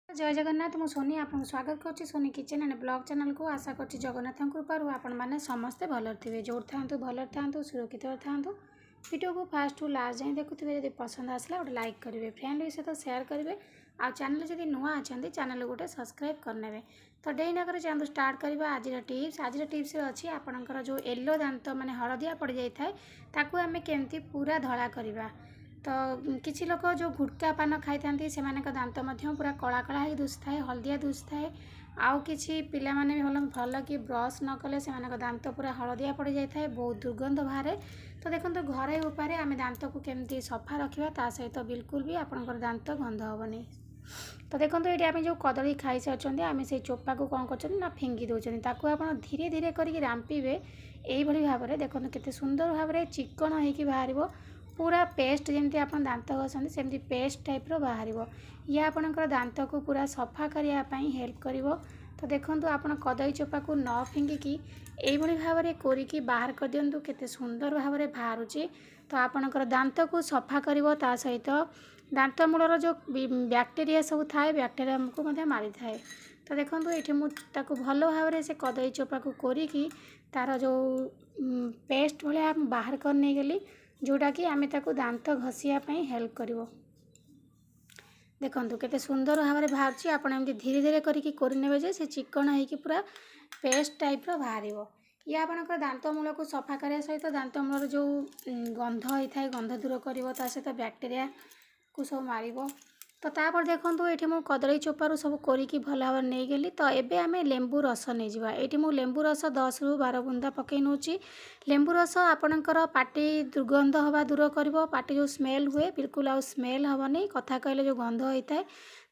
जय जगन्नाथ मु सोनी आपको स्वागत करुँच Soni kitchen and blog channel को आशा कर जगन्नाथ कृपारू आपण मैंने समस्ते भल थे जो था भल था सुरक्षित था वीडियो को फास्ट टू लास्ट जाए देखुए जब पसंद आसला गोटे लाइक करेंगे फ्रेंड सहित सेयार करेंगे आ चैनल जब नुआ अच्छा चैनल गोटे सब्सक्राइब करने तो डे ना कर चैनल स्टार्ट करवा आज टिप्स अच्छी आपंकर जो येलो दांत माने हलदिया पड़ जाए ताकू आम केमती पूरा धला करवा तो किसी लोग जो गुटका पान खाई था से दांत पूरा कला कला ही दुसुए हलदिया दुसुए आउ कि पिला माने भी भल भल कि ब्रश न कले से दांत पूरा हलदिया पड़ जाए बहुत दुर्गंध बाहर। तो देखो घरे उपाय आम दांत को केमती सफा रखा ता सहित बिल्कुल भी आपंकर दांत गंध हेनी। तो देखो ये आम जो कदली खाई सारी आम से चोपा को कौन कर फिंगी दौरान आप धीरे धीरे करके रांपिबे यही भाव में देखो केते सुंदर भाव में चिकन होगी बाहर पूरा पेस्ट जमी आप दांत घसती सेमती पेस्ट टाइप बाहर ये आपंकर दांत को पूरा सफा करने हेल्प कर। तो देखो आप कदली चोपा को न फिंगिकी यही भाव में कोरिकी बाहर कर दिंतु केते सुंदर भाव में बाहर। तो आपंकर दांत को सफा कर सहित दांत मूलर जो बैक्टेरिया सब थाए बैक्टेरिया को मारी थाए। तो देखो ये मुझे भल भाव में से कदली चोपा को कोरिकी तार जो पेस्ट भाया बाहर कर नहीं गली जोटा कि आम दांत घषापी हेल्प कर। देखो केते सुंदर भाव में बाहर आपड़ी धीरे धीरे करने से चिकन होगी पूरा पेस्ट टाइप बाहर। ये आपंकर दांत मूल को सफा करने सहित दांत मूलर जो गंध होता है गंध दूर कर सहित बैक्टेरिया को सब मार। तो तापर देखो ये मुझे कदली चोपारू सब करी भल भाव नहीं गली। तो एबे आम लेंबू रस नहीं जावा ये मुझे लेंबू रस 10 ରୁ 12 बुंदा पकई नौ। लेंबू रस आपणकर पाटी दुर्गंध हवा दूर कर पाटी जो स्मेल हुए बिल्कुल आ स्मेल हेनी कथा कहले जो गंध होता है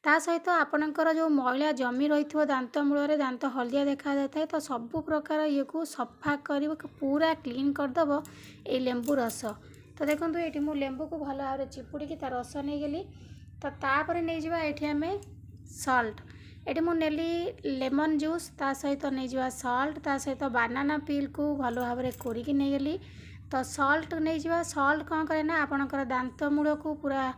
ता सहित आपणकर जो मैला जमी रही दांत मूल दांत हलदिया देखा जाता है। तो सबु प्रकार ये को सफा कर पूरा क्लीन करदेव ये लेंबू रस। तो देखो ये मुझे लेंबू को भल भाव चिपुड़ी तार रस नहीं गली। तो तापर नहीं जावा ये आम सल्ट ये मुझे नेली लेमन जूस ता सहित नहीं जावा सल्ट ता सहित बानाना पील को भल भाव में कोरिकी नहीं गली। तो सल्ट नहीं जावा सल्ट कौन करे ना आपणकर दांत मूल को पूरा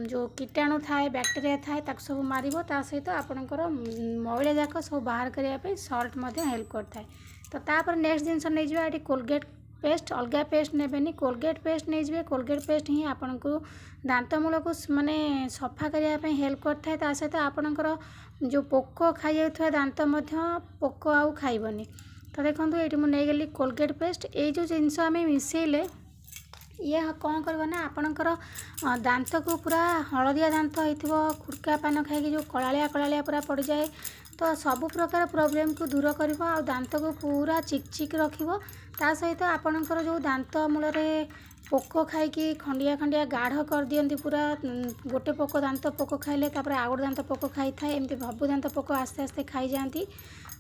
जो कीटाणु थाए बैक्टेरिया थाए ताक सब मार सहित आपणकर मैला जाक सब बाहर करने सल्ट हेल्प करता है। तो तापर नेक्स्ट जिनस नहीं जावा ये कोलगेट पेस्ट अलग पेस्ट नेबेनी कोलगेट पेस्ट नहीं जाए कोलगेट पेस्ट ही आपन को दांत मूल को माने सफा करने हेल्प करता है सहित आपणकर जो पोक खाई जाता दांत पोक आउ खाइबनी। तो देखो ये मुझे नहीं गली कोलगेट पेस्ट ये जो जिनस आम मिसेले ये कौन कर ना आपणकर दांत को पूरा हलदिया दांत हो खुड़का पान खाई जो कलालिया कलालिया पूरा पड़ जाए तो सबु प्रकार प्रॉब्लम को दूर कर दांत को पूरा चिकचिक रखिबो। ता सहित आपणकर जो दांत मूल पोक खाई खंडिया खंडिया गाढ़ कर दियंती पूरा गोटे पोक दांत पोक खाइले तापर आउ गोटे दांत पोक खाई थाए एमती भबु दांत पोक आस्ते आस्ते खाई जाती।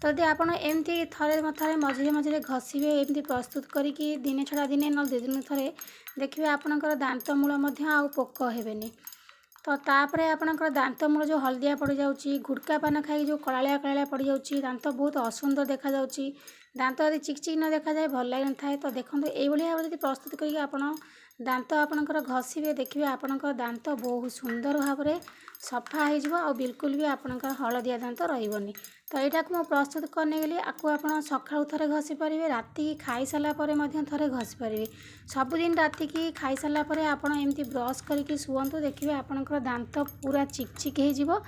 तो यदि आपड़ एमती थरे थरे मझे मझे घसीबे एमती प्रस्तुत करिकी दिने छड़ा दिने न 2 दिन थरे देखिए आपणकर दांत मूल आउ पोक हेबेनी। तो तापर आपणकर दांत मूल जो हलदिया पड़ जाऊँगी गुटका पान खाई जो कलालिया कलालिया पड़ जाऊँगी दांत बहुत असुंदर देखा जाऊँगी दांत यदि चिकचिक न देखा जाए भल लगे था। तो देखो ये भाव में प्रस्तुत करके आपण दांत आपणकर घसीबे देखिए आपणकर दांत बहुत सुंदर भाव में सफा हो बिल्कुल भी आपणकर हलदिया दांत रही। तो यहाँ को प्रस्तुत करने गली आपको आप सका थे घसी पारे राति खाई सारापर थे घसी पारे सबुदिन राति की खाई सारापर आपमती ब्रश करके शुंतु देखिए आपणकर दांत पूरा चिकचिक हो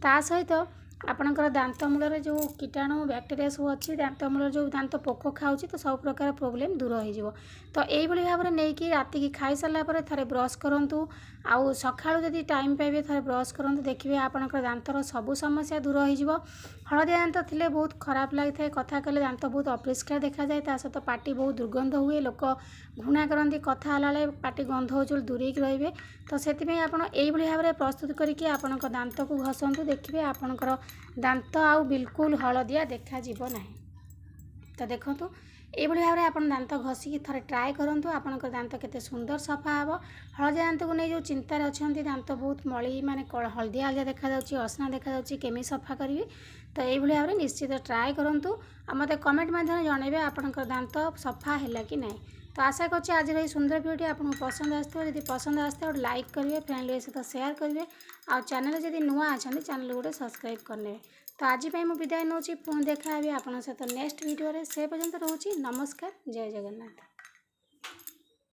सहित आपणकर दांत मूल जो कीटाणु बैक्टेरिया सब अच्छी दांत मूल जो दांत पोक खाऊँ तो सब प्रकार प्रोब्लेम दूर हो। तो यही भाव में नहीं कि राति की खाई सारापर थे ब्रश करूँ आउ सकाळु जदि टाइम पाइबे थे ब्रश करूँ देखिए आपणकर दांतर सबू समस्या दूर हो। हलदिया दांत थिले बहुत खराब लगी था कथा कहले दांत बहुत अपरिष्कार देखा जाए सहित पाटी बहुत दुर्गंध हुए लोक घृणा करती कथा हला पाटी गंध हो दूरे रे। तो से यही भाव में प्रस्तुत करके आपण दांत को घसतु देखिए आपणकर दांत आउ बिल्कुल हलदिया देखा ना। तो देखो ये भाव में आप दांत घसिकी थे ट्राए करूँ आपंकर दांत केते सुंदर सफा हे। हलदिया दांत को नहीं जो चिंतार अच्छा दांत बहुत मली माने हलदिया हलदिया देखा असना देखा केमी सफा करी। तो ये भाव में निश्चित ट्राए करूँ आ मत कमेंट माध्यम जनइबे आपंकर दांत सफा है कि नहीं। तो आशा करछि आज ये सुंदर वीडियोटी आपको पसंद आसो। यदि पसंद आसते गोटे लाइक करेंगे, फैमिली सहित शेयर करेंगे, आ चैनल जदि नुआ अच्छा चैनल गोटे सब्सक्राइब करने। तो आज मैं विदाय नौची, पुणी देखा आपन सहित नेक्स्ट वीडियो से पर्यंत रोची। नमस्कार, जय जगन्नाथ।